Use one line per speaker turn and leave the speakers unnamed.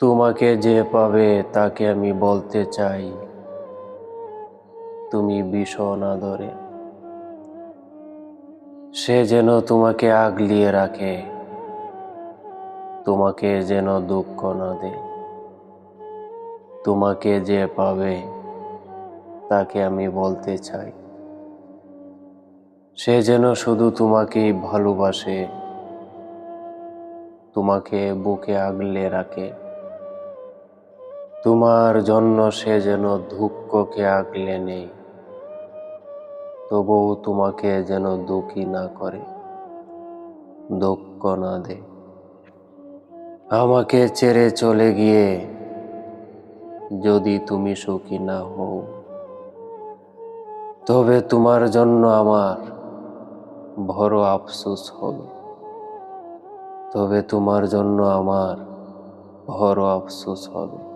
তোমাকে যে পাবে তাকে আমি বলতে চাই, তুমি ভীষণ আদরে। সে যেন তোমাকে আগলিয়ে রাখে, তোমাকে যেন দুঃখ না দেয়। তোমাকে যে পাবে তাকে আমি বলতে চাই, সে যেন শুধু তোমাকেই ভালোবাসে, তোমাকে বুকে আগলে রাখে। তোমার জন্য সে যেন দুঃখকে আগলে নেয়, তবুও তোমাকে যেন দুঃখী না করে, দুঃখ না দেয়। আমাকে ছেড়ে চলে গিয়ে যদি তুমি সুখী না হও, তবে তোমার জন্য আমার বড় আফসোস হবে। তবে তোমার জন্য আমার বড় আফসোস হবে।